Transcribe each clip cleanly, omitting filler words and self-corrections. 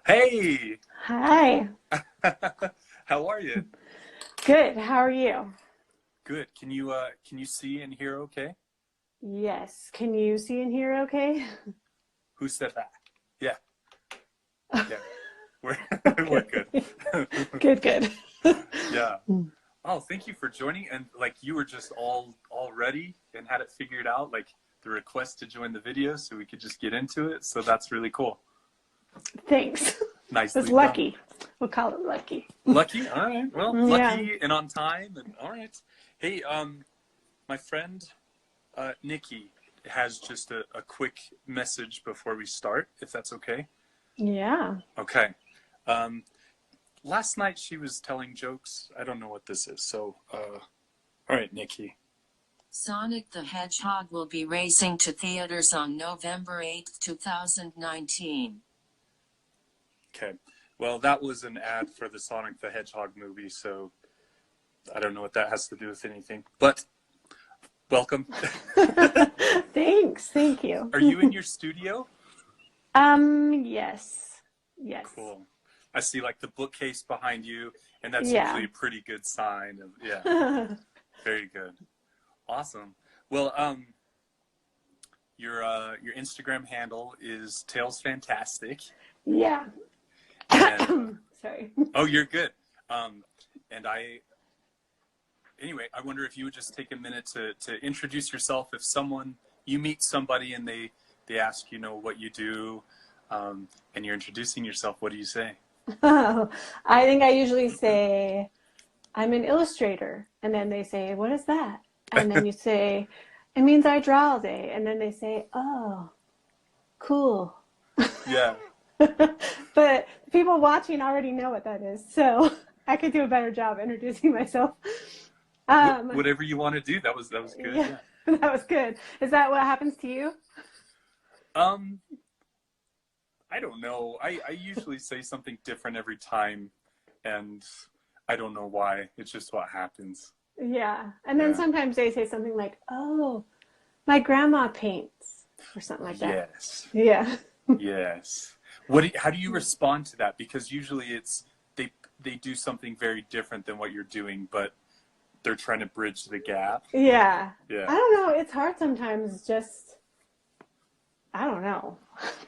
Hey, Hi. how are you? Good. How are you? Good. Can you see and hear okay? Yes. Can you see and hear okay? Who said that? Yeah, yeah. We're we're Okay. good. Good, good. Yeah. Oh, thank you for joining. And like you were just all ready and had it figured out, like the request to join the video, so we could just get into it. So that's really cool. Thanks. It was Nicely done. lucky. We'll call it lucky. Lucky. All right. Well, Yeah. lucky and on time. And all right. Hey, my friend Nikki has just a quick message before we start, if that's okay. Yeah. Okay. Um, Last night she was telling jokes. I don't know what this is. So, all right, Nikki. Sonic the Hedgehog will be racing to theaters on November 8th, 2019. Okay. Well, that was an ad for the Sonic the Hedgehog movie, so I don't know what that has to do with anything. But welcome. Thanks. Thank you. Are you in your studio? Yes. Yes. Cool. I see like the bookcase behind you, and that's Yeah. usually a pretty good sign of, yeah, very good. Awesome. Well, your Instagram handle is talesfantastic. Yeah. And Sorry. oh, you're good. And anyway, I wonder if you would just take a minute to introduce yourself. If you meet somebody and they ask, what you do, and you're introducing yourself, what do you say? Oh, I think I usually say, I'm an illustrator. And then they say, what is that? And then you say, it means I draw all day. And then they say, oh, cool. Yeah. But people watching already know what that is. So I could do a better job introducing myself. Whatever you want to do. That was good. Yeah, Yeah. that was good. Is that what happens to you? I don't know. I usually say something different every time, and I don't know why. It's just what happens. Yeah. And then Yeah. sometimes they say something like, oh, my grandma paints or something like that. Yes. Yeah. Yes. How do you respond to that? Because usually it's they do something very different than what you're doing, but they're trying to bridge the gap. Yeah. Yeah. I don't know. It's hard sometimes just, I don't know.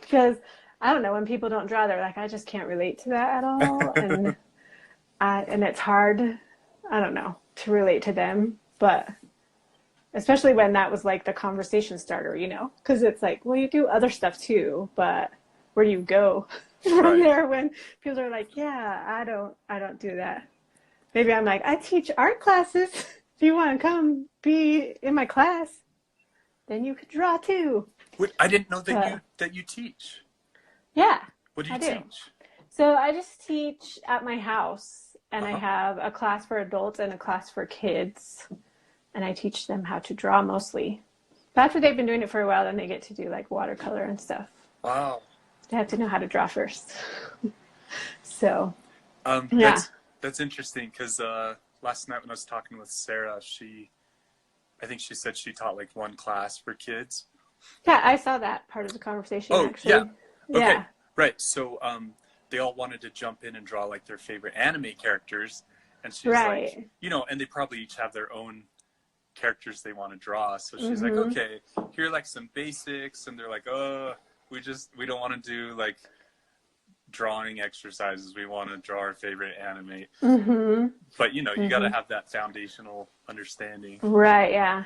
Because, I don't know, when people don't draw, they're like, I just can't relate to that at all. And it's hard, I don't know, to relate to them. But especially when that was like the conversation starter, because it's like, well, you do other stuff too, but where do you go from Right. there when people are like, yeah, I don't do that. Maybe I'm like, I teach art classes. If you want to come be in my class, then you could draw too. I didn't know But that you teach. yeah, What do you I do. teach? So I just teach at my house, and I Uh-huh. have a class for adults and a class for kids, and I teach them how to draw mostly. But after they've been doing it for a while, then they get to do like watercolor and stuff. Wow. They have to know how to draw first. So yeah, That's interesting because last night when I was talking with Sarah, I think she said she taught like one class for kids. yeah, I saw that part of the conversation Oh, actually. yeah. Okay. Yeah, Right. So they all wanted to jump in and draw like their favorite anime characters, and she's right. like, and they probably each have their own characters they want to draw. So she's like, Mm-hmm. okay, here are like some basics, and they're like, oh, we don't want to do like drawing exercises. We want to draw our favorite anime. Mm-hmm. But you Mm-hmm. got to have that foundational understanding. Right, yeah.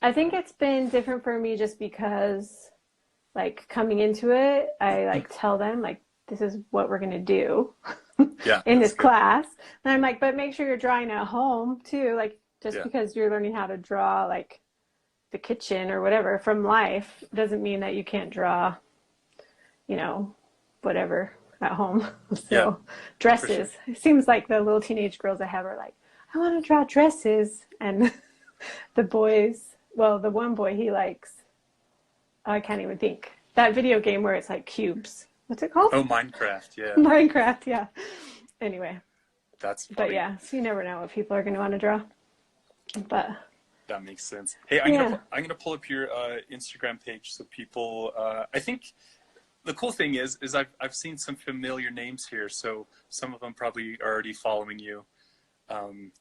I think it's been different for me just because, like, coming into it, I, like, tell them, like, this is what we're going to do Yeah, in that's this good. class. And I'm like, but make sure you're drawing at home, too. Like, just Yeah. because you're learning how to draw, like, the kitchen or whatever from life doesn't mean that you can't draw, whatever at home. So, Yeah, dresses. sure. It seems like the little teenage girls I have are like, I want to draw dresses. And the boys, well, the one boy, he likes, I can't even think, that video game where it's like cubes. What's it called? Oh, Minecraft. Yeah. Minecraft, yeah. Anyway, That's funny. but yeah, so you never know what people are going to want to draw. But that makes sense. Hey, I'm gonna pull up your Instagram page so people. I think the cool thing is I've seen some familiar names here, so some of them probably are already following you. But I'm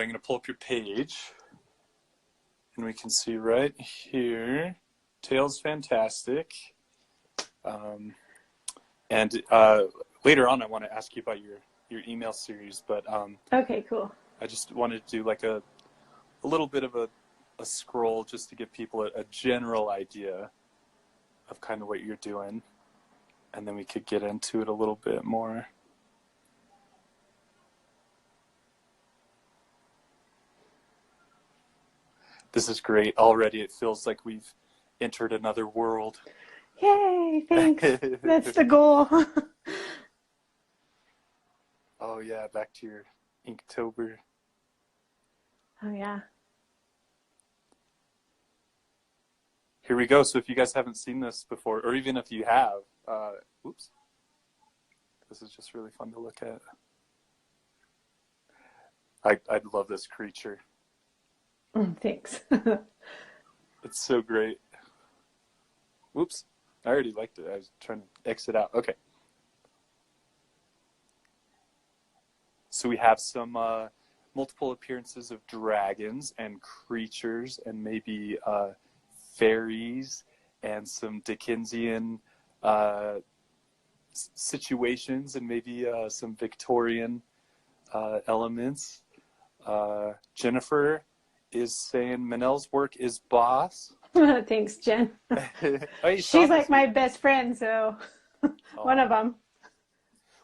going to pull up your page, and we can see right here, Tales Fantastic. And later on, I want to ask you about your email series, but Okay, cool. I just wanted to do like a little bit of a scroll just to give people a general idea of kind of what you're doing, and then we could get into it a little bit more. This is great. Already it feels like we've entered another world. Yay, thanks. That's the goal. Oh yeah, back to your Inktober. Oh, yeah. Here we go. So if you guys haven't seen this before, or even if you have, oops, this is just really fun to look at. I'd love this creature. Thanks. It's so great. Whoops, I already liked it. I was trying to exit out. Okay. So we have some multiple appearances of dragons and creatures and maybe fairies and some Dickensian situations and maybe some Victorian elements. Jennifer is saying Manelle's work is boss. Thanks, Jen. Hey, She's like my best friend, so one of them.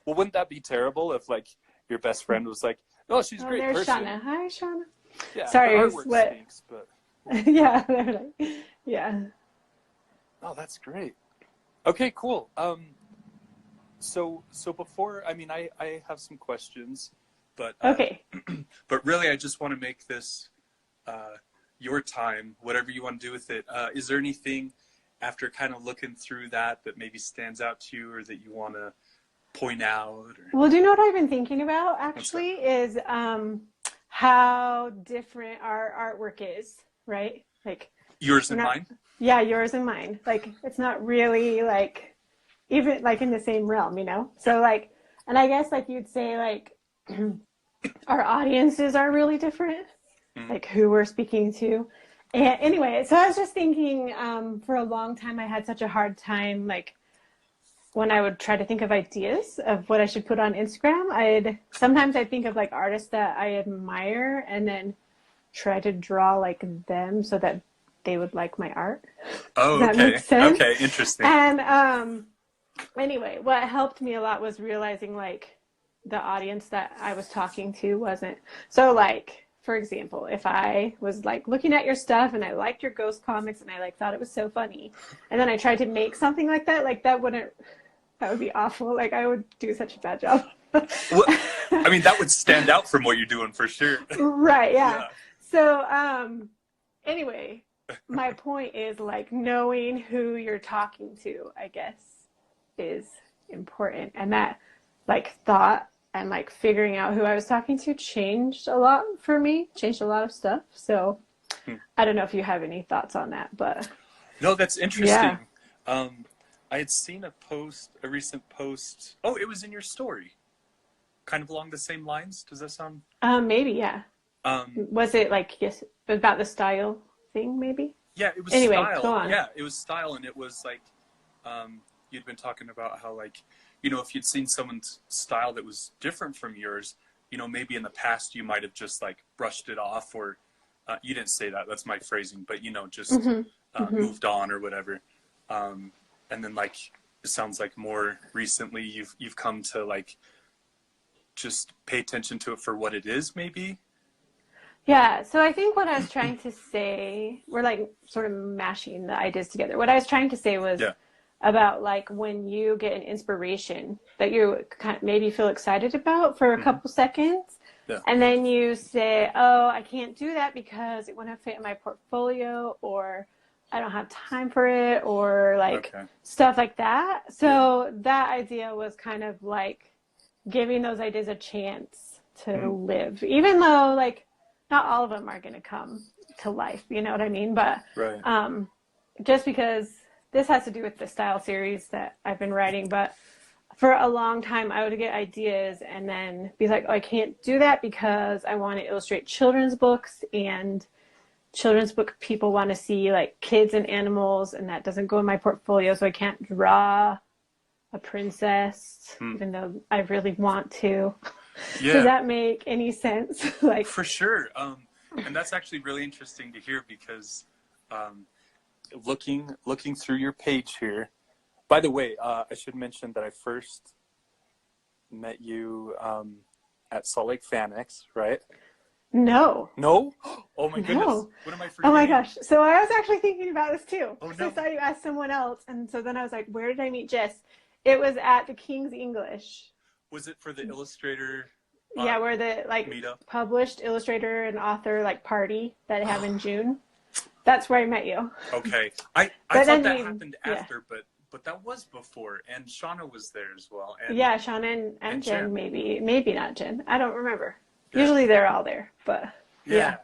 Well, wouldn't that be terrible if like your best friend was like, "Oh, she's a great there's person." Shauna. Hi, Shauna. Yeah, sorry, her artwork stinks, but yeah, they're like, yeah. Oh, that's great. Okay, cool. So before, I mean, I have some questions, but Okay. But really, I just want to make this your time, whatever you want to do with it. Is there anything after kind of looking through that maybe stands out to you, or that you want to point out? Or... Well, do you know what I've been thinking about actually is how different our artwork is, right? Like yours and mine? Yeah, yours and mine. Like it's not really like even like in the same realm, you know? So like, and I guess like you'd say like our audiences are really different, like who we're speaking to. And anyway, so I was just thinking for a long time I had such a hard time like when I would try to think of ideas of what I should put on Instagram, sometimes I'd think of like artists that I admire and then try to draw like them so that they would like my art. Oh, Does that make sense? Okay, interesting. And anyway, what helped me a lot was realizing like the audience that I was talking to wasn't. So like, for example, if I was like looking at your stuff and I liked your ghost comics and I like thought it was so funny, and then I tried to make something like that would be awful. Like I would do such a bad job. Well, I mean, that would stand out from what you're doing for sure. Right, yeah. So anyway, my point is like knowing who you're talking to, I guess, is important. And that like thought and like figuring out who I was talking to changed a lot for me, changed a lot of stuff. So I don't know if you have any thoughts on that, but. No, that's interesting. Yeah. I had seen a recent post. Oh, it was in your story. Kind of along the same lines. Does that sound? Maybe, yeah. Was it like, yes, about the style thing, maybe? Yeah, it was anyway, style. Go on. Yeah, it was style, and it was like, you'd been talking about how like, you know, if you'd seen someone's style that was different from yours, you know, maybe in the past you might have just like brushed it off, or you didn't say that. That's my phrasing, but you know, just moved on or whatever. And then like, it sounds like more recently you've come to like just pay attention to it for what it is, maybe. Yeah, so I think what I was trying to say, we're like sort of mashing the ideas together. What I was trying to say was about like when you get an inspiration that you kind of maybe feel excited about for a couple seconds, and then you say, oh, I can't do that because it wouldn't fit in my portfolio, or I don't have time for it, or like stuff like that. So that idea was kind of like giving those ideas a chance to live, even though like not all of them are going to come to life, you know what I mean? But just because this has to do with the style series that I've been writing, but for a long time I would get ideas and then be like, oh, I can't do that because I want to illustrate children's books, and children's book people want to see like kids and animals, and that doesn't go in my portfolio, so I can't draw a princess, even though I really want to. Yeah. Does that make any sense? Like, for sure. And that's actually really interesting to hear because looking through your page here. By the way, I should mention that I first met you at Salt Lake FanX, right? no. No? Oh my goodness. No. What am I forgetting? Oh my gosh. So I was actually thinking about this too. Oh, So no. I saw you ask someone else, and so then I was like, where did I meet Jess? It was at the King's English. Was it for the Illustrator? Yeah, where the like meetup? published illustrator and author like party that I have in June. That's where I met you. Okay. I But thought then that we- happened yeah. after, but that was before, and Shauna was there as well. And Yeah, Shauna and and Jen, Jen. maybe not Jen. I don't remember. Yeah. Usually they're all there, but yeah.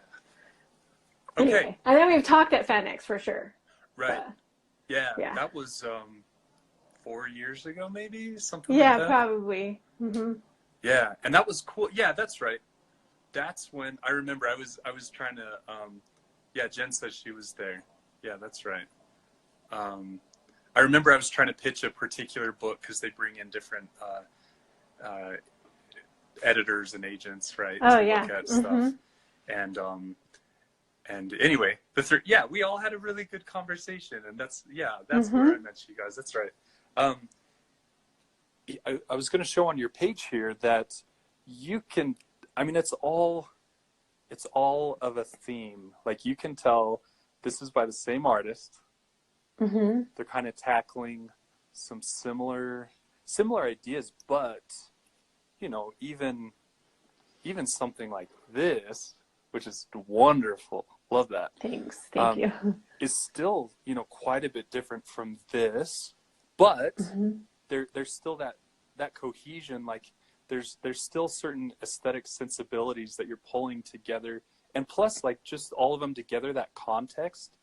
Okay. Anyway, and then we've talked at FanX for sure. Right. But, Yeah. yeah. That was 4 years ago, maybe something yeah, like that. probably. Yeah, and that was cool. Yeah, that's right. That's when I remember I was trying to. Yeah, Jen says she was there. Yeah, that's right. I remember I was trying to pitch a particular book because they bring in different editors and agents, right? Oh, to yeah. Look at stuff. And anyway, yeah, we all had a really good conversation, and that's where I met you guys. That's right. I was going to show on your page here that you can, I mean, it's all of a theme. Like, you can tell this is by the same artist. They're kind of tackling some similar ideas, but you know, even something like this, which is wonderful, love that. Thanks, thank you. Is still, you know, quite a bit different from this, but there's still that cohesion. Like, there's still certain aesthetic sensibilities that you're pulling together, and plus, like, just all of them together, that context.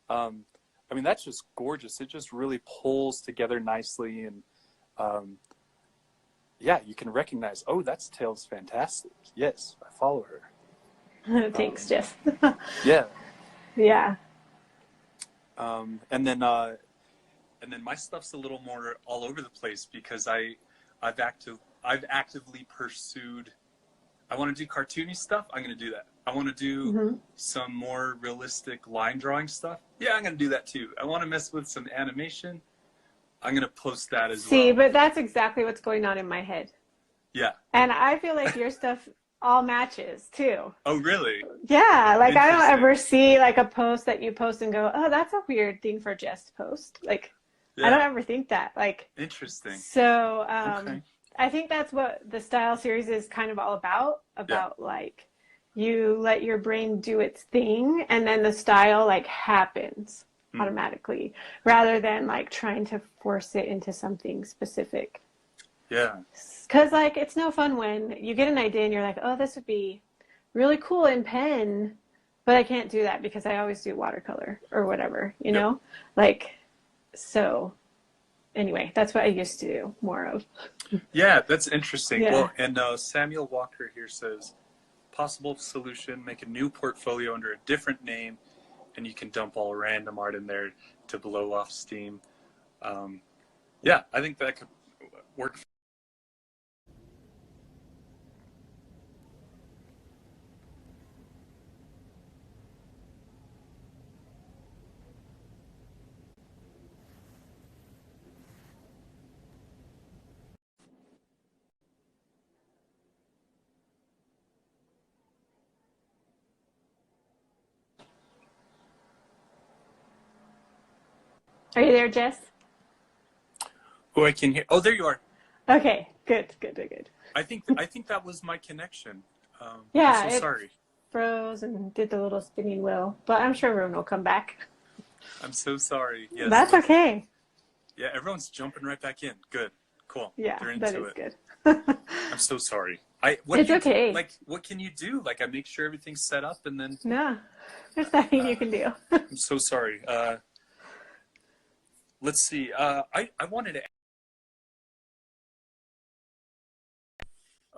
I mean, that's just gorgeous. It just really pulls together nicely, and yeah, you can recognize, oh, that's Tales Fantastic. Yes, I follow her. Thanks, Jess. Yeah. Yeah. And then my stuff's a little more all over the place because I've actively pursued. I want to do cartoony stuff. I'm going to do that. I want to do some more realistic line drawing stuff. Yeah, I'm going to do that too. I want to mess with some animation. I'm going to post that as well. See, but that's exactly what's going on in my head. Yeah. And I feel like your stuff all matches too. Oh, really? Yeah, like I don't Interesting. ever see like a post that you post and go, oh, that's a weird thing for Jess to post. Like, Yeah. I don't ever think that. Like, Interesting. so Okay. I think that's what the style series is kind of all about like, you let your brain do its thing and then the style like happens automatically rather than like trying to force it into something specific. Yeah. Because like it's no fun when you get an idea and you're like, oh, this would be really cool in pen, but I can't do that because I always do watercolor or whatever, you know? Like, so anyway, that's what I used to do more of. Yeah, that's interesting. Yeah. Well, and Samuel Walker here says, possible solution, make a new portfolio under a different name, and you can dump all random art in there to blow off steam. Yeah, I think that could work. Are you there, Jess? Oh, I can hear. Oh, there you are. Okay, good. I think that was my connection. Yeah, I'm so it sorry. froze and did the little spinning wheel, but I'm sure everyone will come back. I'm so sorry. Yes. That's okay. Yeah, everyone's jumping right back in. Good. Cool. Yeah, They're that into is it. good. I'm so sorry. It's okay. Like, what can you do? Like, I make sure everything's set up, and then No, there's nothing you can do. I'm so sorry. let's see. I wanted to.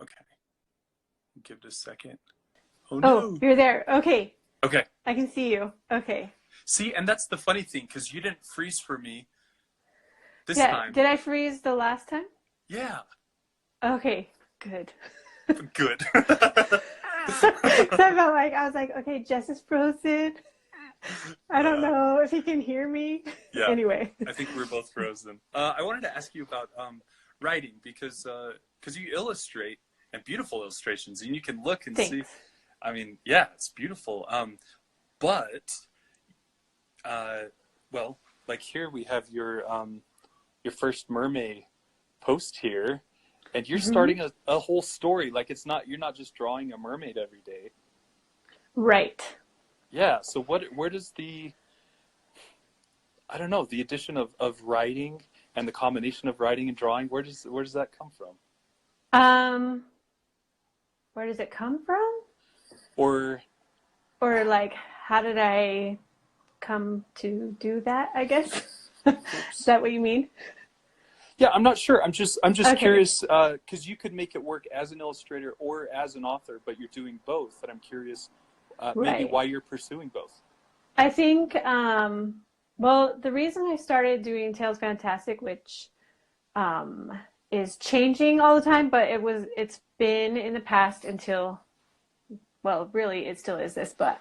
Okay, give it a second. Oh Oh, no. you're there. Okay. Okay. I can see you. Okay. See, and that's the funny thing, because you didn't freeze for me this Yeah. time. Did I freeze the last time? Yeah. Okay. Good. Good. So I felt like, I was like, okay, Jess is frozen. I don't know if he can hear me. Yeah. Anyway. I think we're both frozen. I wanted to ask you about writing, because you illustrate, and beautiful illustrations, and you can look and see. Thanks. I mean, yeah, it's beautiful. But well, like here we have your first mermaid post here, and you're starting a whole story. Like you're not just drawing a mermaid every day. Right. Yeah. So where does I don't know, the addition of writing and the combination of writing and drawing, where does that come from? Where does it come from? Or like, how did I come to do that, I guess? Is that what you mean? yeah, I'm not sure. I'm just Okay. curious, because you could make it work as an illustrator or as an author, but you're doing both, and I'm curious maybe Right. why you're pursuing both. I think, well, the reason I started doing Tales Fantastic, which is changing all the time, but it's been in the past until, well, really it still is this, but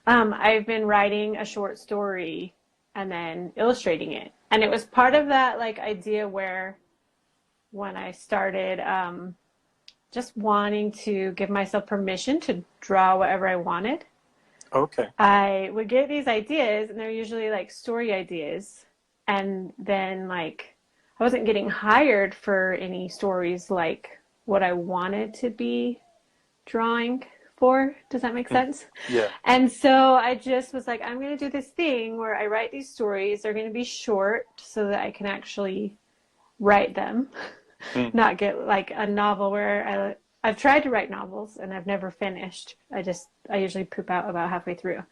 I've been writing a short story and then illustrating it. And it was part of that like idea where when I started just wanting to give myself permission to draw whatever I wanted, Okay. I would get these ideas, and they're usually like story ideas. And then like I wasn't getting hired for any stories like what I wanted to be drawing for. Does that make sense? Yeah. And so I just was like, I'm going to do this thing where I write these stories. They're going to be short so that I can actually write them, not get like a novel where I've tried to write novels and I've never finished. I usually poop out about halfway through.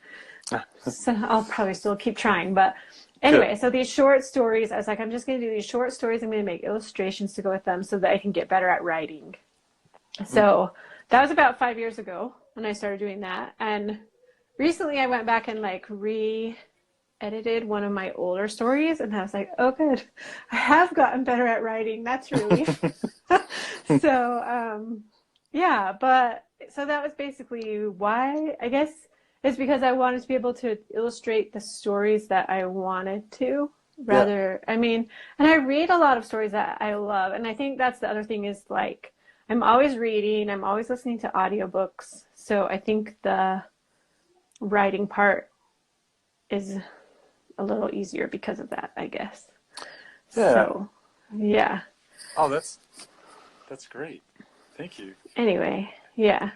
So I'll probably still keep trying. But anyway, Good. so these short stories, I was like, I'm just going to do these short stories. I'm going to make illustrations to go with them so that I can get better at writing. So that was about 5 years ago when I started doing that. And recently I went back and like re-edited one of my older stories, and I was like, oh good, I have gotten better at writing. That's a relief. So yeah, but so that was basically why, I guess. It's because I wanted to be able to illustrate the stories that I wanted to, rather, I mean, and I read a lot of stories that I love. And I think that's the other thing is like, I'm always reading, I'm always listening to audiobooks. So I think the writing part is a little easier because of that, I guess. Yeah. So, yeah. Oh, that's great. Thank you. Anyway, yeah.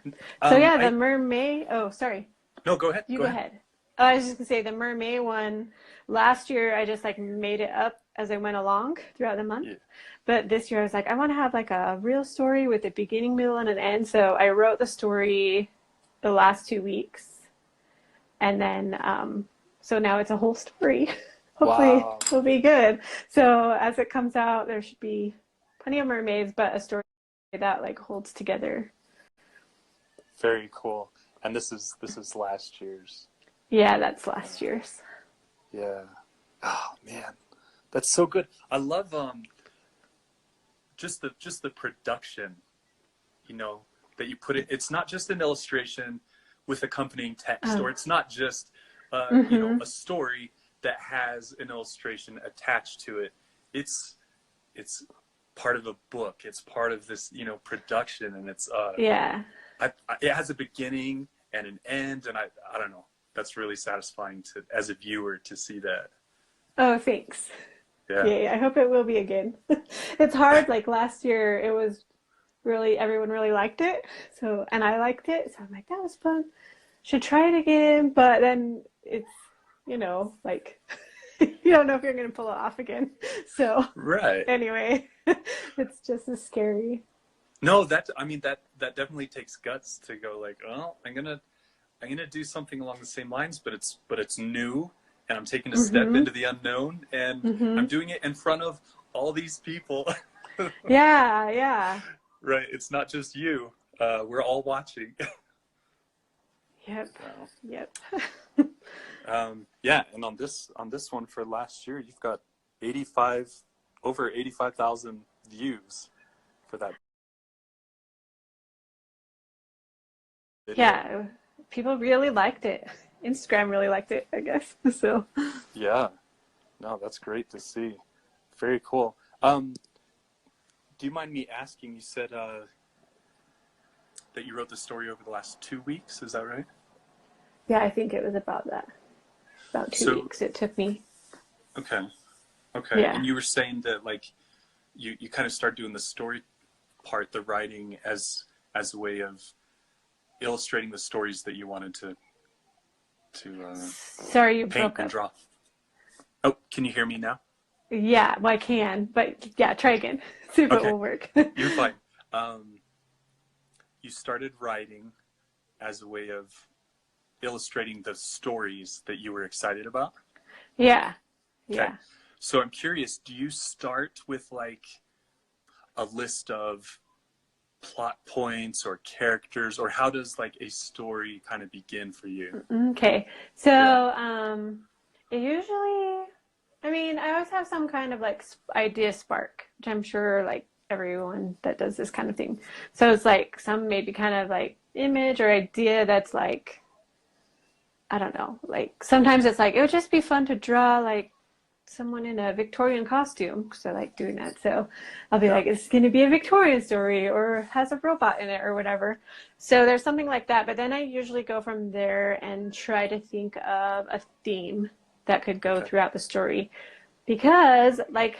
So yeah, the mermaid, oh, sorry. No, go ahead. You go ahead. I was just gonna say the mermaid one. Last year, I just like made it up as I went along throughout the month. Yeah. But this year, I was like, I want to have like a real story with a beginning, middle, and an end. So I wrote the story the last 2 weeks, and then so now it's a whole story. Hopefully, it'll be good. So as it comes out, there should be plenty of mermaids, but a story that like holds together. Very cool. And this is last year's. Yeah, that's last year's. Yeah. Oh man, that's so good. I love just the production. You know, that you put it. It's not just an illustration with accompanying text, or it's not just you know, a story that has an illustration attached to it. It's part of a book. It's part of this, you know, production, and it's yeah. It has a beginning and an end, and I don't know. That's really satisfying as a viewer to see that. Oh, thanks. Yeah. Yeah, I hope it will be again. It's hard. Like last year, it was really, everyone really liked it. So, and I liked it. So I'm like, that was fun. Should try it again. But then it's, you know, like you don't know if you're going to pull it off again. So Right. Anyway, it's just as scary. No, that definitely takes guts to go like, oh, I'm gonna do something along the same lines, but it's new and I'm taking a step Mm-hmm. into the unknown, and Mm-hmm. I'm doing it in front of all these people. Yeah, yeah. Right. It's not just you. We're all watching. Yep. So, Yep. yeah, and on this one for last year, you've got 85 over 85,000 views for that video. Yeah. People really liked it. Instagram really liked it, I guess. So, Yeah. No, that's great to see. Very cool. Do you mind me asking, you said that you wrote the story over the last 2 weeks, is that right? yeah, I think it was about that. About two So, weeks it took me. okay. Okay. Yeah. And you were saying that like you kind of start doing the story part, the writing as a way of illustrating the stories that you wanted to Sorry, you paint broke and up. draw. Oh, can you hear me now? Yeah, well, I can, but yeah, try again. See if it Okay, will work. you're fine. You started writing as a way of illustrating the stories that you were excited about. Yeah. Okay, Yeah. so I'm curious, do you start with like a list of plot points or characters, or how does like a story kind of begin for you? Okay. So, Yeah. it usually, I mean, I always have some kind of like idea spark, which I'm sure like everyone that does this kind of thing. So it's like some maybe kind of like image or idea that's like, I don't know, like sometimes it's like, it would just be fun to draw like someone in a Victorian costume because I like doing that. So I'll be Yeah. like, it's going to be a Victorian story or has a robot in it or whatever. So there's something like that. But then I usually go from there and try to think of a theme that could go Okay. throughout the story. Because, like,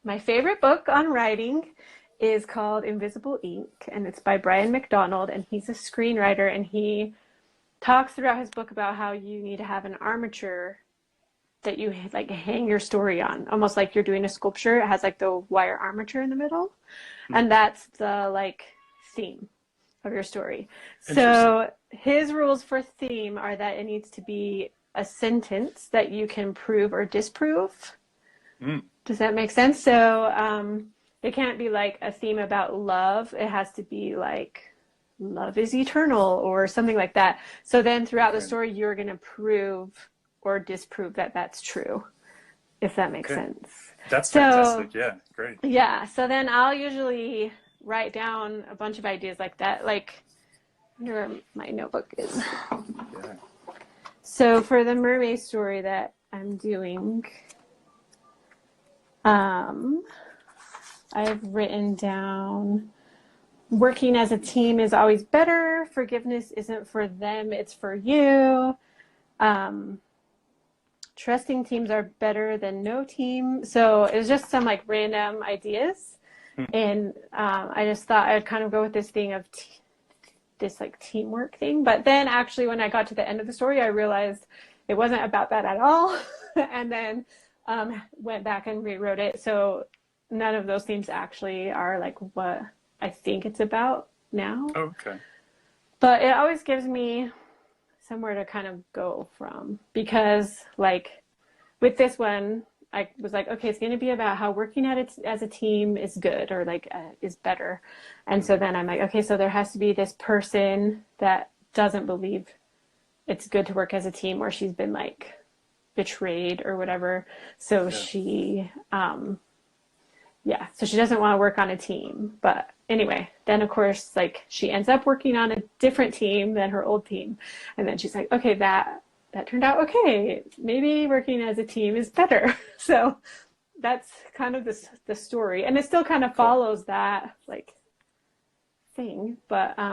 my favorite book on writing is called Invisible Ink, and it's by Brian McDonald, and he's a screenwriter, and he talks throughout his book about how you need to have an armature that you like hang your story on, almost like you're doing a sculpture. It has like the wire armature in the middle, and that's the like theme of your story. Interesting. So his rules for theme are that it needs to be a sentence that you can prove or disprove. Mm. Does that make sense? So it can't be like a theme about love. It has to be like love is eternal or something like that. So then throughout the Okay. story, you're going to prove or disprove that that's true, if that makes Okay. sense. That's So fantastic. Yeah, great. yeah, so then I'll usually write down a bunch of ideas like that. Like, where my notebook is. Yeah. So for the mermaid story that I'm doing, I've written down working as a team is always better. Forgiveness isn't for them, it's for you. Um, Trusting teams are better than no team. So it was just some like random ideas. Hmm. And I just thought I'd kind of go with this thing of this like teamwork thing. But then actually, when I got to the end of the story, I realized it wasn't about that at all. And then went back and rewrote it. So none of those themes actually are like what I think it's about now. Oh, okay. But it always gives me somewhere to kind of go from because like with this one I was like, okay, it's going to be about how working at it as a team is good or like is better. And so then I'm like, okay, so there has to be this person that doesn't believe it's good to work as a team, or she's been like betrayed or whatever. So Yeah. so she doesn't want to work on a team. But anyway, then of course, like she ends up working on a different team than her old team. And then she's like, okay, that turned out okay. Maybe working as a team is better. So that's kind of the story. And it still kind of Cool. follows that like thing, but I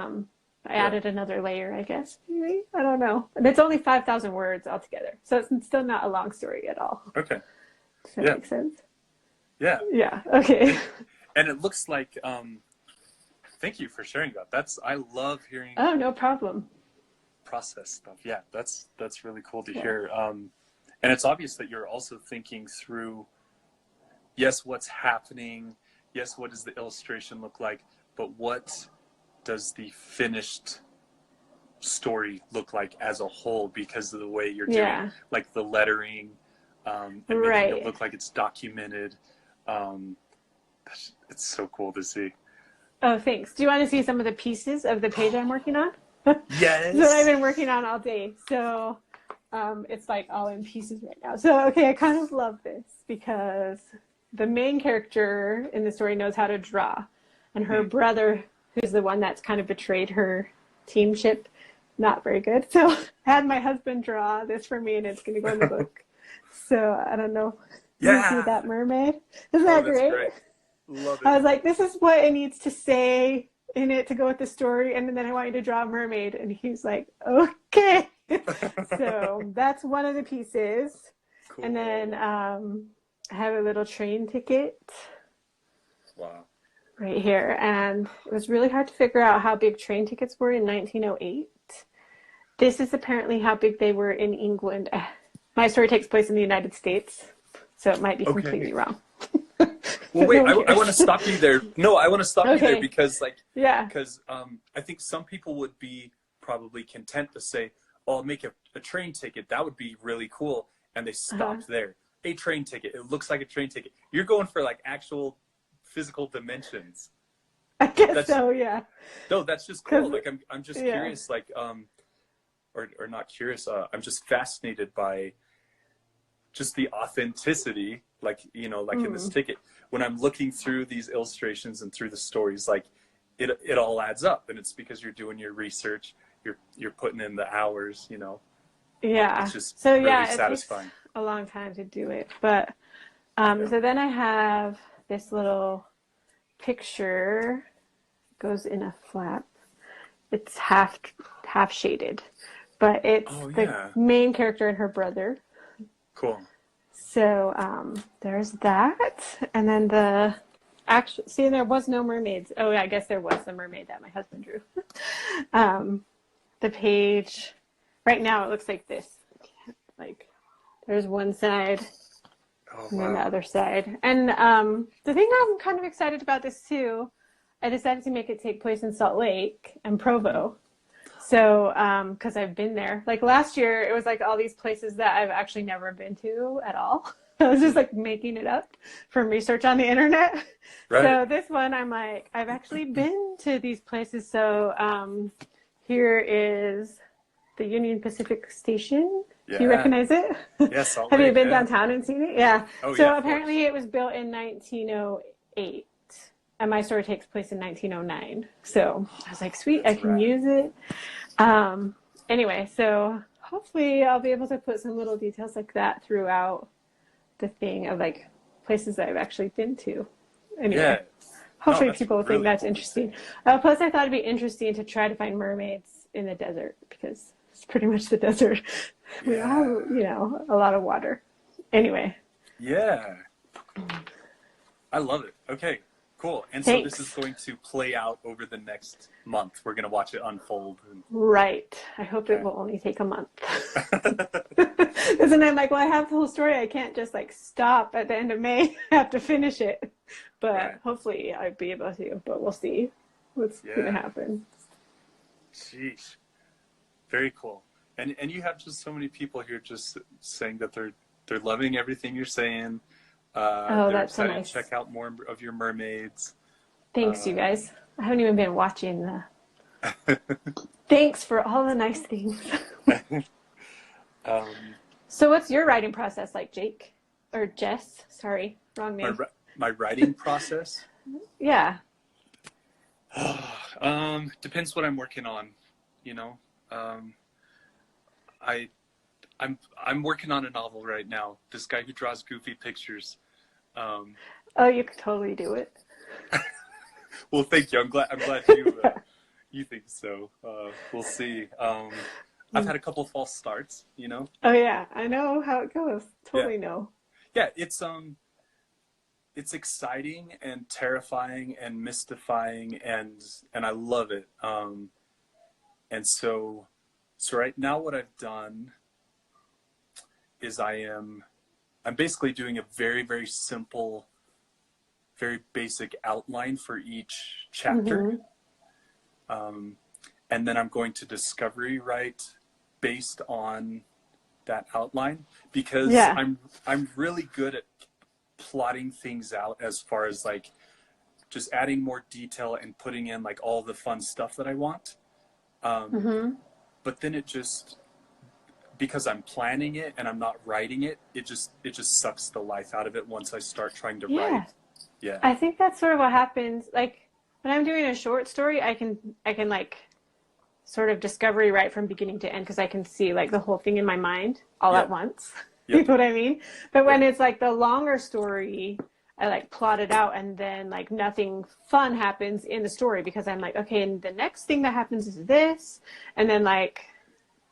Yeah. added another layer, I guess. Maybe? I don't know. And it's only 5,000 words altogether. So it's still not a long story at all. Okay. Does that Yeah. make sense? Yeah. Yeah. Okay. And it looks like thank you for sharing that. I love hearing Oh, no problem. process stuff. Yeah, that's really cool to Yeah. hear. And it's obvious that you're also thinking through, yes, what's happening, yes, what does the illustration look like, but what does the finished story look like as a whole because of the way you're doing Yeah. like the lettering, and making Right. it look like it's documented. It's so cool to see. Oh, thanks. Do you want to see some of the pieces of the page I'm working on? Yes. That's what I've been working on all day. So it's like all in pieces right now. So, okay, I kind of love this because the main character in the story knows how to draw. And her brother, who's the one that's kind of betrayed her teamship, not very good. So I had my husband draw this for me, and it's going to go in the book. So I don't know. You see that mermaid? Isn't that that's great? great. Love it. I was like, this is what it needs to say in it to go with the story, and then I want you to draw a mermaid. And he's like, okay. So that's one of the pieces. Cool. And then I have a little train ticket. Wow. Right here. And it was really hard to figure out how big train tickets were in 1908. This is apparently how big they were in England. My story takes place in the United States, so it might be completely wrong. Well, wait, I want to stop you there. No, I want to stop you there because, like, because I think some people would be probably content to say, oh, I'll make a train ticket. That would be really cool. And they stopped there. A train ticket. It looks like a train ticket. You're going for, like, actual physical dimensions. I guess so, yeah. No, that's just cool. Like, I'm just curious, like, or not curious. I'm just fascinated by just the authenticity, like, you know, like in this ticket. When I'm looking through these illustrations and through the stories, like it all adds up, and it's because you're doing your research, you're putting in the hours, you know. Yeah. It's just so really it satisfying. takes a long time to do it, but so then I have this little picture, goes in a flap. It's half shaded, but it's the main character and her brother. Cool. So there's that, and then the actual. See, there was no mermaids. Oh, I guess there was the mermaid that my husband drew. The page right now it looks like this. Like there's one side, and then the other side. And the thing I'm kind of excited about this too, I decided to make it take place in Salt Lake and Provo. So, because I've been there. Like last year, it was like all these places that I've actually never been to at all. I was just like making it up from research on the internet. Right. So this one, I'm like, I've actually been to these places. So here is the Union Pacific Station. Yeah. Do you recognize it? Yes. Salt Have Lake, you been downtown and seen it? Yeah. Oh, so apparently it was built in 1908. And my story takes place in 1909. So I was like, sweet, I can use it. Anyway, so hopefully I'll be able to put some little details like that throughout the thing of like places that I've actually been to. Anyway, hopefully people will think that's interesting. Plus I thought it'd be interesting to try to find mermaids in the desert because it's pretty much the desert. We don't have, you know, a lot of water. Anyway. Yeah. I love it. Okay. Cool. And so this is going to play out over the next month. We're going to watch it unfold. Right. I hope it will only take a month. Isn't it like, well, I have the whole story. I can't just like stop at the end of May. I have to finish it. But hopefully I'll be able to. But we'll see what's going to happen. Jeez. Very cool. And you have just so many people here just saying that they're loving everything you're saying. They're that's so excited nice. to check out more of your mermaids. Thanks, you guys. I haven't even been watching the... Thanks for all the nice things. So what's your writing process like, Jake? Or Jess? Sorry, wrong name. My writing process? Yeah. Depends what I'm working on, you know. I'm working on a novel right now. This guy who draws goofy pictures. Oh, you could totally do it. Well, thank you. I'm glad you you think so. We'll see. I've had a couple false starts, you know. Oh yeah, I know how it goes. Totally know. Yeah, it's exciting and terrifying and mystifying and I love it. And so right now what I've done is I'm basically doing a very, very simple, very basic outline for each chapter. and then I'm going to discovery write based on that outline, because Yeah. I'm really good at plotting things out as far as like just adding more detail and putting in like all the fun stuff that I want. But then it just, because I'm planning it and I'm not writing it, it just sucks the life out of it once I start trying to Yeah. write. Yeah. I think that's sort of what happens. Like when I'm doing a short story, I can like sort of discovery right from beginning to end because I can see like the whole thing in my mind all at once. Yep. You know what I mean? But when it's like the longer story, I like plot it out, and then like nothing fun happens in the story because I'm like, okay, and the next thing that happens is this, and then like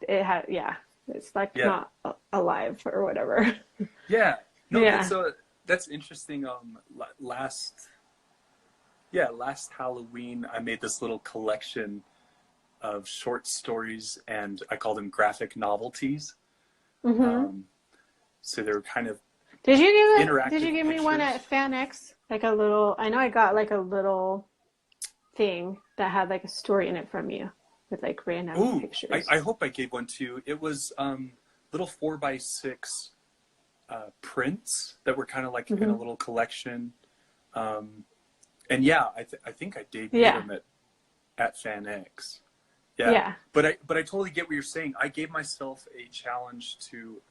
it's like not alive or whatever. Yeah. No, Yeah. that's interesting. Last Halloween, I made this little collection of short stories, and I call them graphic novelties. So they were kind of interactive. Did you give me one at FanX? Like a little, I know I got like a little thing that had like a story in it from you with like random pictures. I hope I gave one to you. It was little 4x6 prints that were kind of like in a little collection. And yeah, I think I debuted them at FanX. Yeah. But I totally get what you're saying. I gave myself a challenge to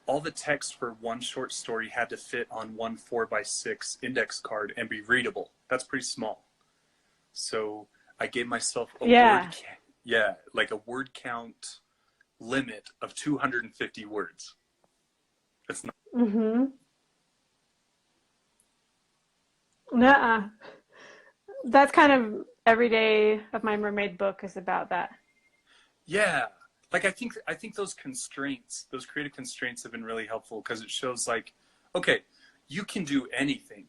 all the text for one short story had to fit on one 4x6 index card and be readable. That's pretty small. So I gave myself a word count limit of 250 words. That's not. Nuh-uh. That's kind of every day of my mermaid book is about that. Yeah. Like I think those constraints, those creative constraints have been really helpful because it shows like, okay, you can do anything,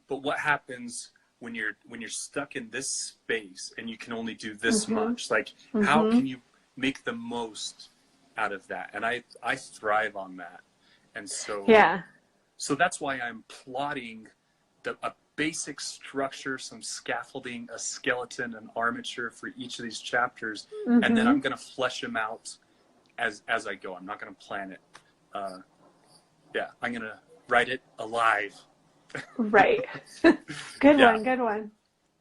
but what happens when you're stuck in this space and you can only do this much? Like how can you make the most out of that? And I thrive on that. And so so that's why I'm plotting a basic structure, some scaffolding, a skeleton, an armature for each of these chapters, and then I'm going to flesh them out as I go. I'm not going to plan it. I'm going to write it alive. Right. Good one.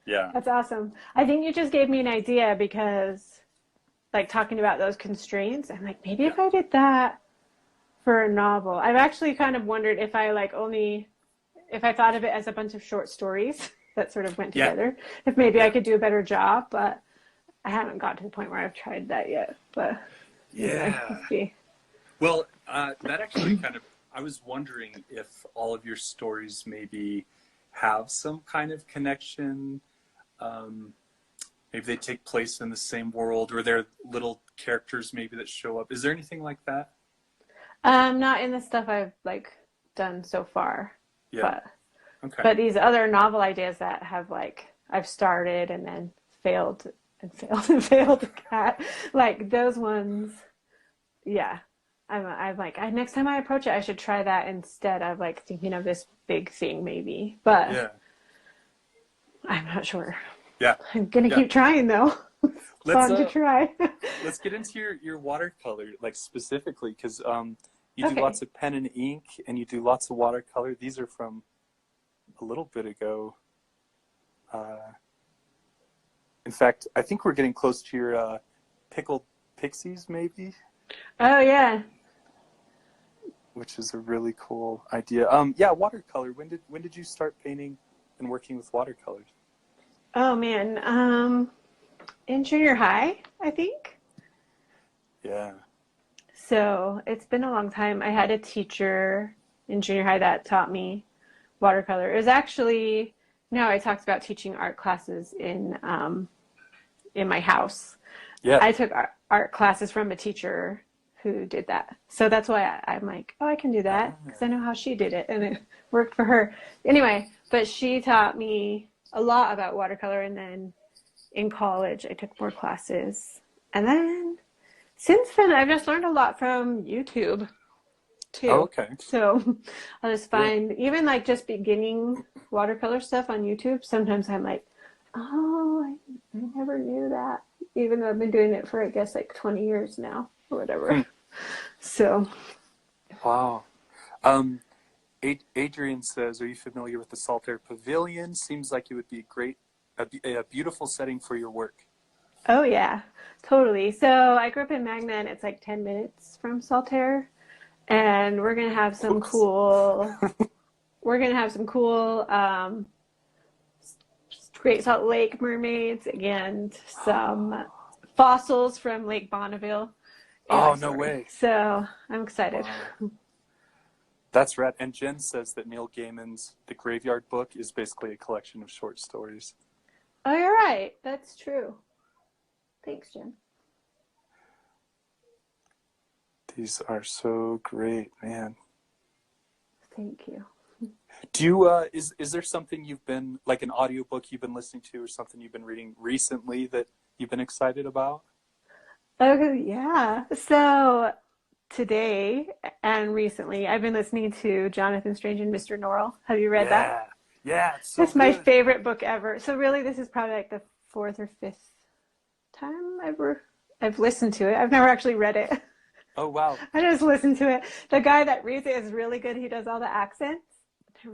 Yeah. That's awesome. I think you just gave me an idea because like talking about those constraints, I'm like, maybe if I did that for a novel. I've actually kind of wondered if I thought of it as a bunch of short stories that sort of went together, if maybe I could do a better job, but I haven't got to the point where I've tried that yet. But anyway, let's see. Well, that actually kind of, I was wondering if all of your stories maybe have some kind of connection. Maybe they take place in the same world, or they're little characters maybe that show up. Is there anything like that? Not in the stuff I've like done so far. Yeah. But these other novel ideas that have like I've started and then failed and failed and failed at, like those ones, I'm like next time I approach it, I should try that instead of like thinking of this big thing maybe. But I'm not sure. Yeah, I'm gonna keep trying though. Fun to try. Let's get into your watercolor, like specifically, because you do lots of pen and ink, and you do lots of watercolor. These are from a little bit ago. In fact, I think we're getting close to your pickled pixies, maybe. Oh yeah. Which is a really cool idea. Watercolor. When did you start painting and working with watercolors? Oh man, in junior high, I think. Yeah. So it's been a long time. I had a teacher in junior high that taught me watercolor. It was actually, I talked about teaching art classes in my house. Yeah. I took art classes from a teacher who did that. So that's why I'm like, I can do that because I know how she did it and it worked for her. Anyway, but she taught me a lot about watercolor, and then in college I took more classes. And then since then I've just learned a lot from YouTube too. Oh, okay. So I'll just find even like just beginning watercolor stuff on YouTube. Sometimes I'm like, Oh, I never knew that. Even though I've been doing it for, I guess, like 20 years now or whatever. So, Wow. Adrian says, are you familiar with the Saltaire Pavilion? Seems like it would be a beautiful setting for your work. oh yeah, totally. So I grew up in Magna, and it's like 10 minutes from Saltaire, and Close. we're gonna have some cool Great Salt Lake mermaids and some fossils from Lake Bonneville. Oh, Anyway, no story. way. So I'm excited. Wow. That's rad. And Jen says that Neil Gaiman's The Graveyard Book is basically a collection of short stories. Oh, you're right. That's true. Thanks, Jen. These are so great, man. Thank you. Do you is there something you've been, like an audiobook you've been listening to or something you've been reading recently that you've been excited about? Oh, yeah. So today and recently, I've been listening to Jonathan Strange and Mr. Norrell. Have you read that? Yeah. Yeah, it's so It's my good. favorite book ever. So really, this is probably like the fourth or fifth time I've listened to it. I've never actually read it. Oh wow. I just listen to it. The guy that reads it is really good. He does all the accents.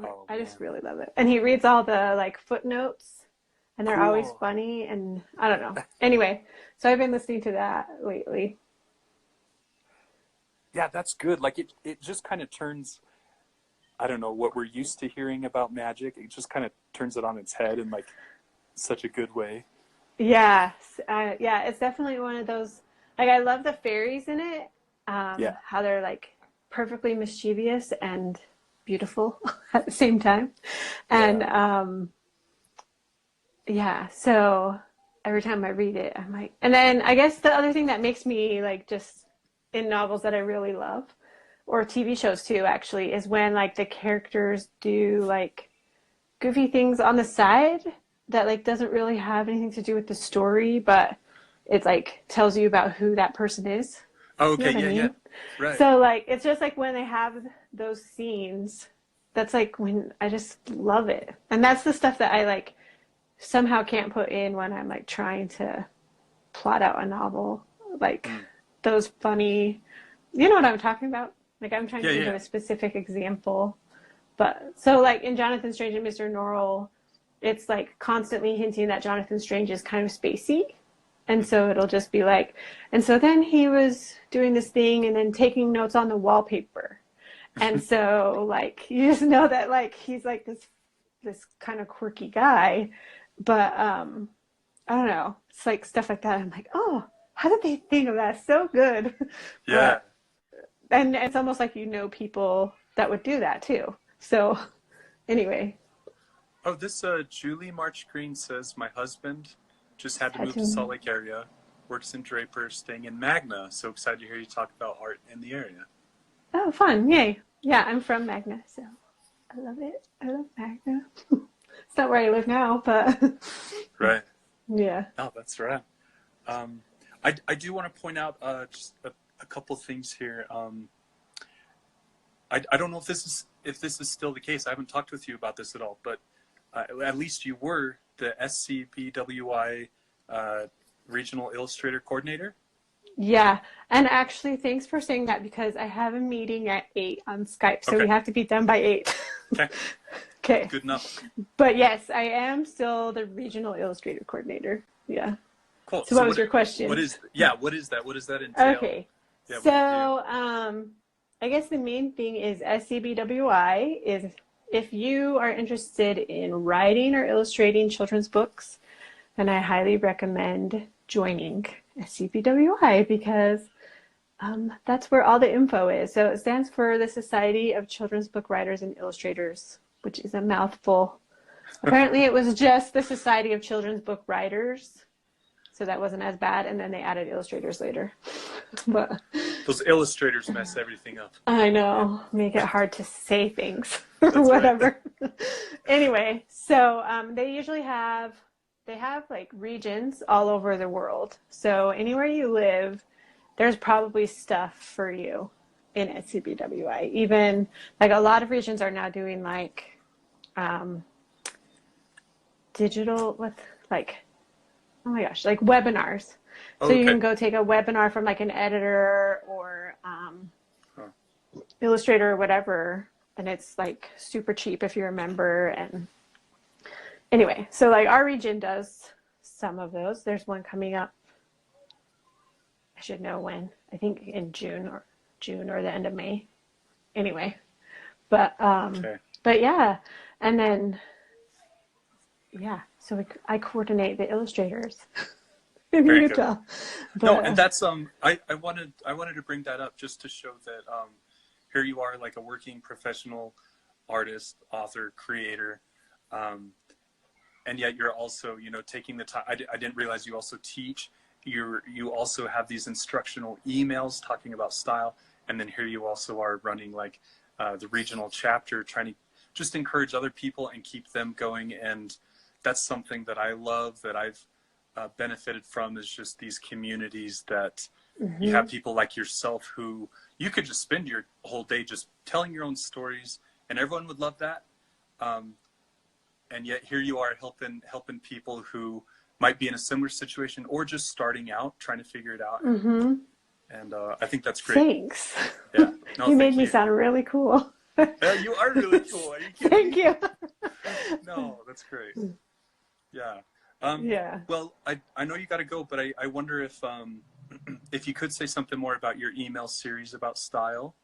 Oh I just man. really love it. And he reads all the like footnotes, and they're always Cool. funny. And I don't know. Anyway, so I've been listening to that lately. Yeah, that's good. Like it just kind of turns, I don't know, what we're used to hearing about magic. It just kind of turns it on its head in like such a good way. Yeah, yeah, it's definitely one of those. Like I love the fairies in it. Yeah. How they're like perfectly mischievous and beautiful at the same time. And Yeah. yeah, so every time I read it, I'm like, and then I guess the other thing that makes me like just in novels that I really love, or TV shows too, actually, is when like the characters do like goofy things on the side that like doesn't really have anything to do with the story, but it like tells you about who that person is. Oh, You know okay. what I Yeah, yeah. mean? Right. So like it's just like when they have those scenes, that's like when I just love it. And that's the stuff that I like somehow can't put in when I'm like trying to plot out a novel. Like Mm. those funny, you know what I'm talking about? Like I'm trying Yeah, to think of yeah. a specific example. But so like in Jonathan Strange and Mr. Norrell, it's like constantly hinting that Jonathan Strange is kind of spacey. And so it'll just be like, and so then he was doing this thing and then taking notes on the wallpaper. And so like you just know that like he's like this kind of quirky guy. But I don't know. It's like stuff like that. I'm like, oh, how did they think of that? So good. Yeah. But and it's almost like you know people that would do that too. So anyway, Oh, this Julie March Green says my husband just had just to had move to Salt to. Lake area, works in Draper, staying in Magna. So excited to hear you talk about art in the area. Oh, fun! Yay! Yeah, I'm from Magna, so I love it. I love Magna. It's not where I live now, but Right. yeah. Oh, that's right. Um, I do want to point out just a couple things here. I don't know if this is still the case. I haven't talked with you about this at all, but at least you were the SCBWI regional illustrator coordinator. Yeah, and actually, thanks for saying that because I have a meeting at 8 on Skype, so Okay. we have to be done by 8. Okay. Okay. Good enough. But yes, I am still the regional illustrator coordinator. Yeah. Cool. So So what was your question? what is that? What does that entail? Okay. Yeah. What do you do? So, I guess the main thing is SCBWI is if you are interested in writing or illustrating children's books, then I highly recommend joining SCBWI because that's where all the info is. So it stands for the Society of Children's Book Writers and Illustrators, which is a mouthful. Apparently, it was just the Society of Children's Book Writers, so that wasn't as bad. And then they added illustrators later. But Those illustrators mess everything up. I Yeah. know, make it hard to say things or That's right. whatever. Anyway, so they have like regions all over the world. So anywhere you live, there's probably stuff for you in SCBWI. Even like a lot of regions are now doing like digital with like, oh my gosh, like webinars. So Okay. you can go take a webinar from like an editor or Illustrator or whatever, and it's like super cheap if you're a member. And anyway, so like our region does some of those. There's one coming up. I should know when. I think in June or the end of May. Anyway, but yeah, and then yeah, so I coordinate the illustrators in Very Utah. good. But, No, and that's I wanted to bring that up just to show that here you are, like a working professional artist, author, creator, and yet you're also, you know, taking the time. I didn't realize you also teach. You also have these instructional emails talking about style, and then here you also are running like the regional chapter, trying to just encourage other people and keep them going. And that's something that I love, that I've benefited from, is just these communities that you have people like yourself who you could just spend your whole day just telling your own stories, and everyone would love that. And yet here you are helping people who might be in a similar situation or just starting out, trying to figure it out. And I think that's great. Thanks. Yeah. No, you made me sound really cool. Yeah, you are really cool. Are you kidding Thank me? you. No, that's great. Yeah. Yeah. Well, I know you got to go, but I wonder if you could say something more about your email series about style.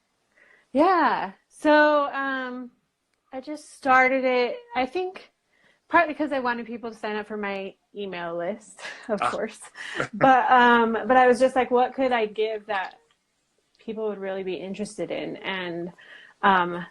Yeah. So I just started it, I think, partly because I wanted people to sign up for my email list, of course. But I was just like, what could I give that people would really be interested in? And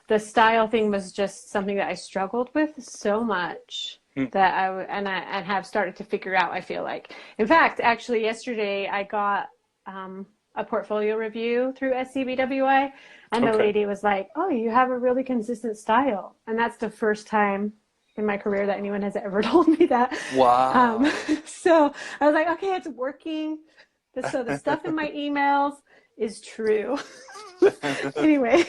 the style thing was just something that I struggled with so much that I have started to figure out, I feel like. In fact, actually yesterday I got a portfolio review through SCBWI, and the lady was like, oh, you have a really consistent style. And that's the first time in my career that anyone has ever told me that. Wow. So I was like, okay, it's working. So the stuff in my emails is true. Anyway.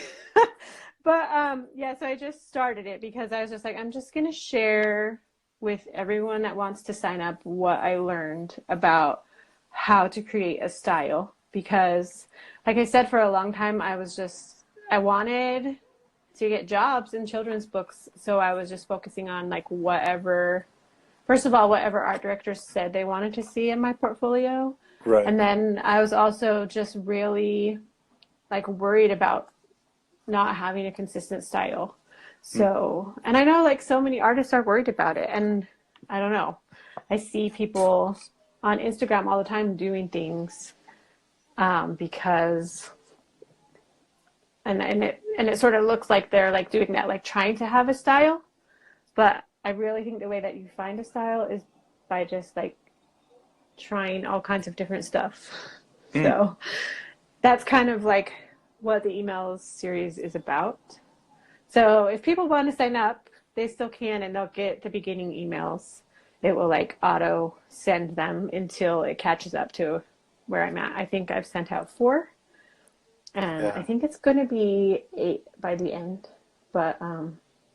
But yeah, so I just started it because I was just like, I'm just going to share with everyone that wants to sign up what I learned about how to create a style. Because like I said, for a long time, I wanted to get jobs in children's books. So I was just focusing on like whatever art directors said they wanted to see in my portfolio. Right. And then I was also just really like worried about not having a consistent style. So, and I know like so many artists are worried about it, and I don't know. I see people on Instagram all the time doing things because and it sort of looks like they're like doing that, like trying to have a style. But I really think the way that you find a style is by just like trying all kinds of different stuff. So that's kind of like what the emails series is about. So if people want to sign up, they still can, and they'll get the beginning emails. It will like auto send them until it catches up to where I'm at. I think I've sent out 4, and I think it's going to be 8 by the end. But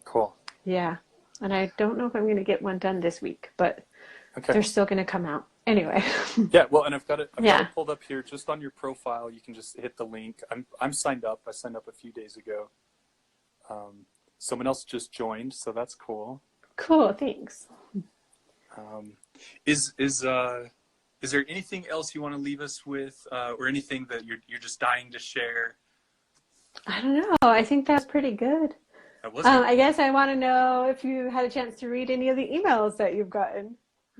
cool. Yeah, and I don't know if I'm going to get one done this week, but they're still going to come out. Anyway. Yeah, well, and I've got it pulled up here just on your profile. You can just hit the link. I'm signed up. I signed up a few days ago. Someone else just joined, so that's cool. Cool, thanks. Is there anything else you want to leave us with, or anything that you're just dying to share? I don't know. I think that's pretty good. That was I guess I want to know if you had a chance to read any of the emails that you've gotten.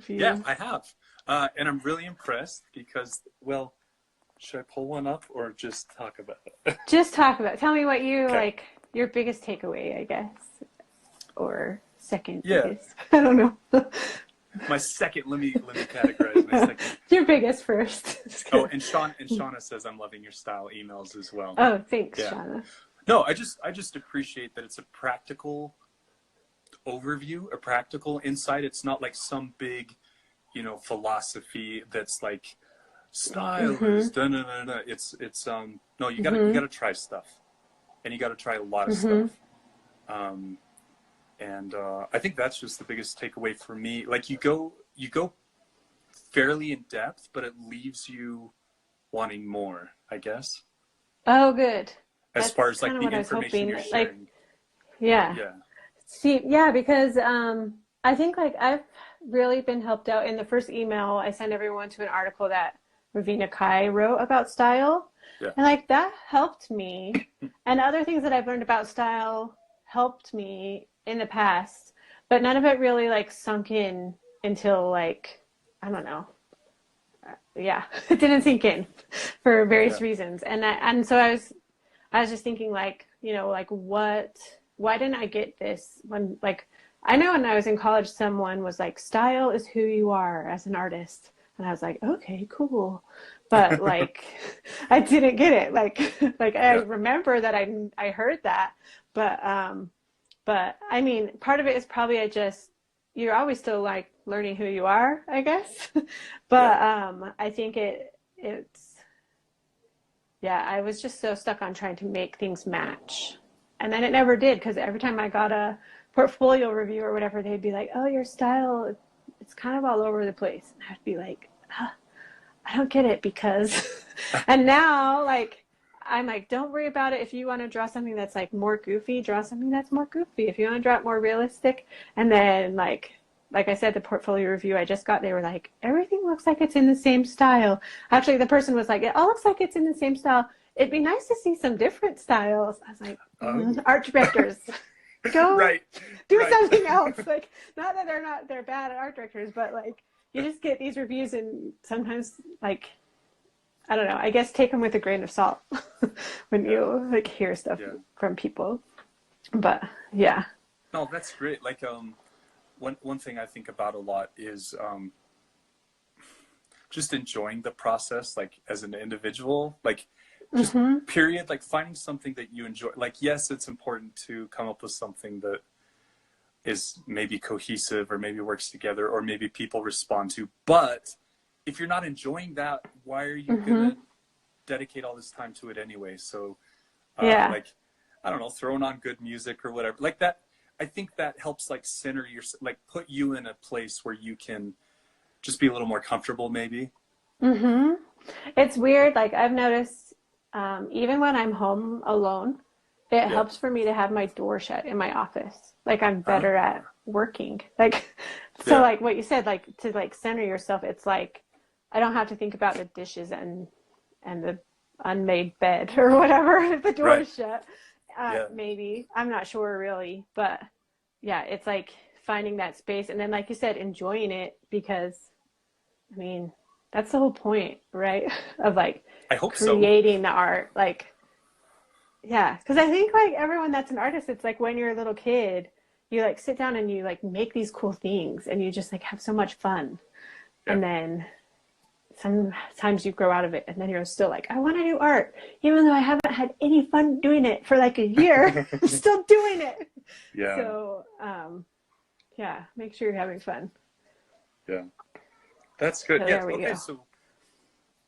Yeah, I have. And I'm really impressed because, well, should I pull one up or just talk about it? Just talk about it. Tell me what you like, your biggest takeaway, I guess, or second biggest. I don't know. My second, let me categorize my second. Your biggest first. Oh, and Shauna says I'm loving your style emails as well. Oh, thanks, Shauna. No, I just appreciate that it's a practical overview, a practical insight. It's not like some big, philosophy that's like style is da-na-na-na. It's no, you gotta try stuff, and you gotta try a lot of stuff. And I think that's just the biggest takeaway for me. Like you go fairly in depth, but it leaves you wanting more, I guess. Oh, good. As That's far as kind like of the what I was information hoping. you're Like, sharing. yeah. Yeah. See, yeah, because I think like I've really been helped out in the first email. I sent everyone to an article that Ravina Kai wrote about style. Yeah. And like that helped me. And other things that I've learned about style helped me in the past, but none of it really like sunk in until like, I don't know. Yeah, it didn't sink in for various Yeah. reasons. And so I was just thinking like, you know, like why didn't I get this when like, I know when I was in college, someone was like, style is who you are as an artist. And I was like, okay, cool. But like, I didn't get it. Like I Yeah. remember that I heard that, but I mean, part of it is probably you're always still like learning who you are, I guess. But I think it's, yeah, I was just so stuck on trying to make things match. And then it never did, because every time I got a portfolio review or whatever, they'd be like, oh, your style, it's kind of all over the place. And I'd be like, I don't get it because, and now like, I'm like, don't worry about it. If you want to draw something that's like more goofy, draw something that's more goofy. If you want to draw it more realistic, and then like I said, the portfolio review I just got, they were like, everything looks like it's in the same style. Actually, the person was like, it all looks like it's in the same style. It'd be nice to see some different styles. I was like, art directors, go Right. do Right. something else. Like, not that they're bad art directors, but like, you just get these reviews and sometimes like, I don't know, I guess take them with a grain of salt when you like hear stuff from people. But yeah. No, that's great. Like one thing I think about a lot is just enjoying the process, like as an individual, like just period, like finding something that you enjoy. Like, yes, it's important to come up with something that is maybe cohesive or maybe works together or maybe people respond to. But if you're not enjoying that, why are you going to dedicate all this time to it anyway? So like, I don't know, throwing on good music or whatever like that. I think that helps like center your, like put you in a place where you can just be a little more comfortable maybe. It's weird. Like I've noticed, even when I'm home alone, it helps for me to have my door shut in my office. Like I'm better at working. Like, so like what you said, like to like center yourself, it's like, I don't have to think about the dishes and the unmade bed or whatever if the door is shut. Maybe. I'm not sure really, but yeah, it's like finding that space and then like you said, enjoying it because I mean, that's the whole point, right? Of like I hope creating the art. Like, yeah, because I think like everyone that's an artist, it's like when you're a little kid, you like sit down and you like make these cool things and you just like have so much fun. And then sometimes you grow out of it and then you're still like, I want to do art. Even though I haven't had any fun doing it for like a year, I'm still doing it. Yeah. So, yeah, make sure you're having fun. Yeah. That's good. So Yeah. there we Okay. go. So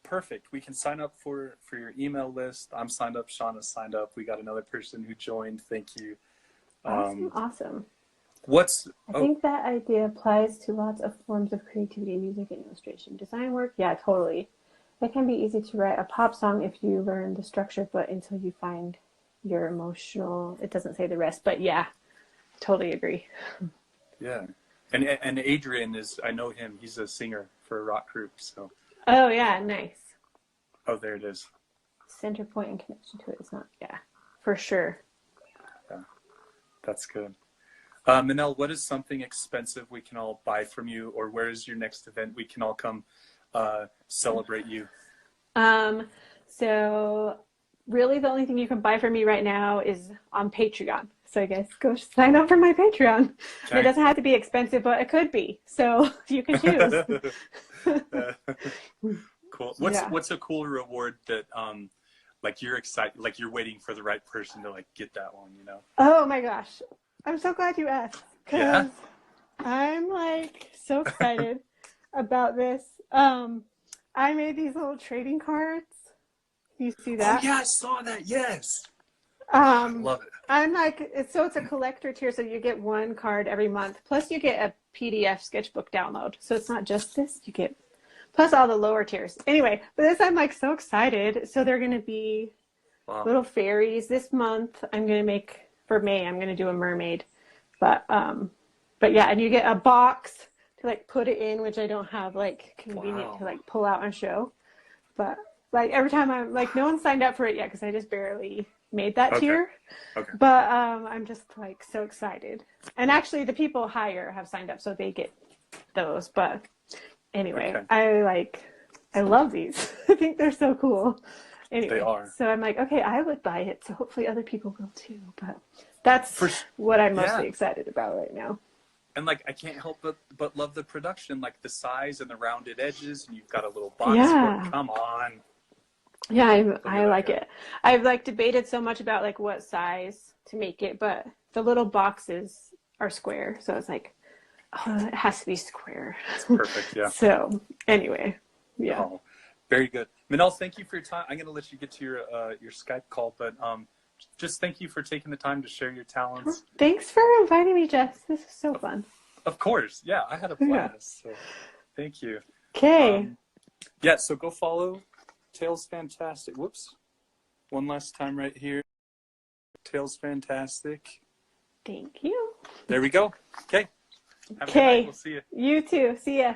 perfect. We can sign up for your email list. I'm signed up. Shauna's signed up. We got another person who joined. Thank you. Awesome. I think that idea applies to lots of forms of creativity, music and illustration. Design work, yeah, totally. It can be easy to write a pop song if you learn the structure, but until you find your emotional, it doesn't say the rest, but yeah, totally agree. Yeah. And Adrian is, I know him. He's a singer for a rock group. So. Oh yeah, nice. Oh, there it is. Center point and connection to it is not, yeah, for sure. Yeah, that's good. Manelle, what is something expensive we can all buy from you, or where is your next event we can all come celebrate you? So really the only thing you can buy from me right now is on Patreon. So I guess go sign up for my Patreon. Okay. It doesn't have to be expensive, but it could be. So you can choose. Cool. What's a cool reward that like you're excited, like you're waiting for the right person to like get that one, you know? Oh my gosh. I'm so glad you asked because I'm like so excited about this. I made these little trading cards. You see that? Oh yeah, I saw that. Yes. I love it. I'm like, so it's a collector tier, so you get one card every month. Plus you get a PDF sketchbook download. So it's not just this, you get plus all the lower tiers. Anyway, but this I'm like so excited. So they're gonna be little fairies this month. I'm gonna make for May, I'm gonna do a mermaid. But yeah, and you get a box to like put it in, which I don't have like convenient to like pull out and show. But like every time I'm like, no one signed up for it yet because I just barely made that tier. Okay. But I'm just like so excited. And actually the people higher have signed up, so they get those. But anyway, I love these. I think they're so cool. Anyway, They are. So I'm like, okay, I would buy it. So hopefully other people will too. But that's what I'm mostly excited about right now. And like, I can't help but love the production, like the size and the rounded edges, and you've got a little box for it. Come on. Yeah, I like it. I've like debated so much about like what size to make it, but the little boxes are square, so it's like, oh, it has to be square. It's perfect, yeah. So anyway, yeah. Oh, very good. Manelle, thank you for your time. I'm going to let you get to your Skype call, but just thank you for taking the time to share your talents. Thanks for inviting me, Jess. This is so fun. Of course. Yeah, I had a blast. So thank you. Okay. Yeah, so go follow Tales Fantastic. Whoops. One last time right here. Tales Fantastic. Thank you. There we go. Okay. Have a good night. We'll see you. You too. See ya.